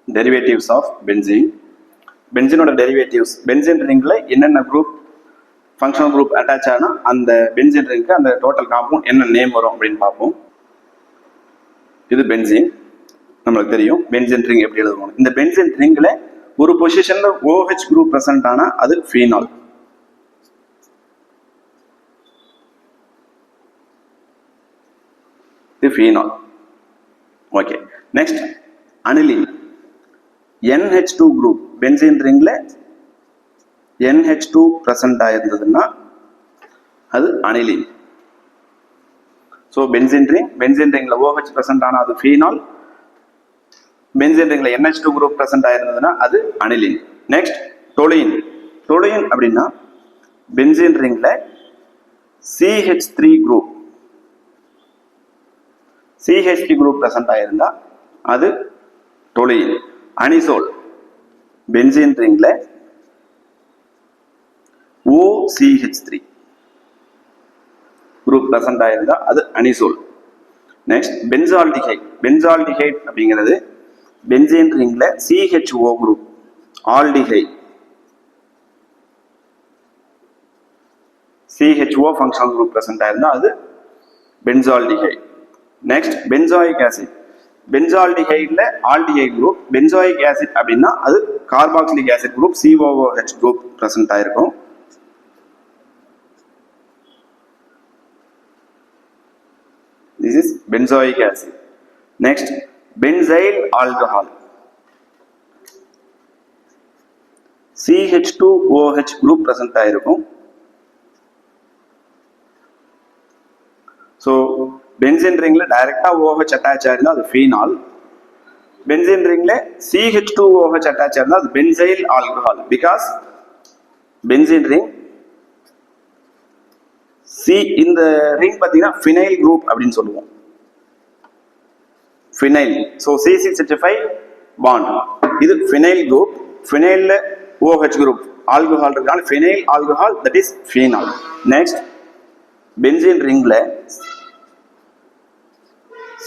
Derivatives of benzene. பென்சீனோட derivatives, benzene ரிங்கில் என்னென்ன குரூப் ஃபங்க்ஷனல் குரூப் அட்டாச் ஆனால் அந்த பென்சீன் ரிங்க்கு அந்த டோட்டல் காம்பவுண்ட் என்ன நேம் வரும் அப்படின்னு பார்ப்போம். இது பென்சீன், நம்மளுக்கு தெரியும் பென்சீன் ரிங் எப்படி எழுதுவோம். இந்த பென்சீன் ரிங்கில் ஒரு பொசிஷன்ல OH குரூப் பிரசன்ட் ஆனா அது ஃபீனால். இது phenol. Okay, next aniline. NH2 group benzene ரிங்ல NH2 பிரசன்ட் ஆயிருந்ததுன்னா அது அனிலின். ஸோ பென்சீன் ரிங்ல OH பிரசன்ட் ஆனா அது ஃபீனால். பென்சீன் ரிங்ல NH2 குரூப் பிரசன்ட் ஆயிருந்ததுன்னா அது அனிலின். Next toluene. டொலுயின் அப்படின்னா பென்சீன் ரிங்ல CH3 குரூப் குரூப் பிரசன்ட் ஆயிருந்தா அது டொலுயின். அனிசோல். பென்சீன் ரிங்ல OCH3 குரூப் பிரசன்ட் ஆயிருந்தா அது அனிசோல். Next benzaldehyde. பென்சால்டிஹைட் அப்படிங்கிறது பென்சீன் ரிங்ல CHO group aldehyde CHO functional group present ஆயிருந்தா அது பென்சால்டிஹைட். Next benzoic acid. பென்சால்டிஹைட்ல ஆல்டிஹைட் குரூப், பென்சாயிக் ஆசிட் அப்படின்னா அது carboxylic acid group COOH group present ஆயிருக்கும். This is benzoic acid. Next benzyl alcohol. CH2OH group present ஆயிருக்கும். So benzene ringல டைரக்டா OH attach ஆயிருந்தா அது phenol. benzene ringல CH2OH அட்டாச் ஆயிருந்தா அது benzyl alcohol. Because benzene ring இந்த ரிங் பார்த்தீங்கன்னா ஃபினைல் குரூப் அப்படின்னு சொல்லுவோம். ஃபினைல். So C6H5 bond. இது ஃபினைல் குரூப். ஃபினைல்ல OH குரூப் ஆல்கஹால் இருக்கான phenyl alcohol, that is phenol. Next benzene ரிங்ல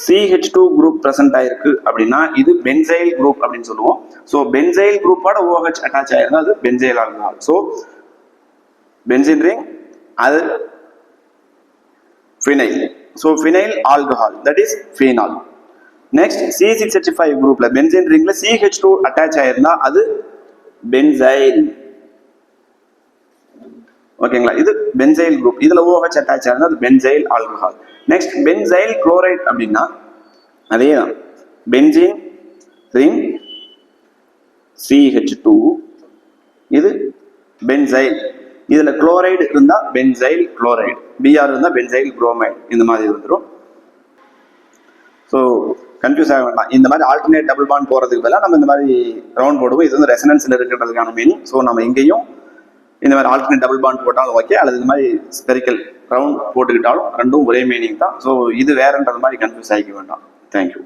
CH2 குரூப் பிரசன்ட் ஆயிருக்கு அப்படின்னா இது பென்சைல் குரூப் அப்படின்னு சொல்லுவோம். ஸோ பென்சைல் குரூப்போட OH அட்டாச் ஆயிருந்தா அது benzyl alcohol. So benzene ring அது phenyl. So phenyl alcohol, that is phenol. Next C6H5 groupல benzene ringல CH2 attach ஆயிருந்தா அது benzyl. ஓகேங்களா, இது benzyl group. இதுல OH attach ஆயிருந்தா அது benzyl alcohol. Next benzyl chloride அப்படின்னா அதே தான், benzene ring CH2, இது benzyl. இதுல குளோரைடு இருந்தா பென்சைல் குளோரைடு, Br இருந்தா பென்சைல் குரோமைடு, இந்த மாதிரி வந்துடும். ஸோ கன்ஃபியூஸ் ஆக வேண்டாம். இந்த மாதிரி ஆல்டர்னேட் டபுள் பாண்ட் போறதுக்கு பதிலாக நம்ம இந்த மாதிரி ரவுண்ட் போடுவோம். இது வந்து ரெசனன்ஸ்ல இருக்கிறதுக்கான மீனிங். ஸோ நம்ம இங்கேயும் இந்த மாதிரி ஆல்டர்னேட் டபுள் பாண்ட் போட்டாலும் ஓகே, அல்லது இந்த மாதிரி ஸ்பெரிக்கல் ரவுண்ட் போட்டுக்கிட்டாலும் ரெண்டும் ஒரே மீனிங் தான். ஸோ இது வேறன்றது மாதிரி கன்ஃபியூஸ் ஆகிக்க வேண்டாம். தேங்க்யூ.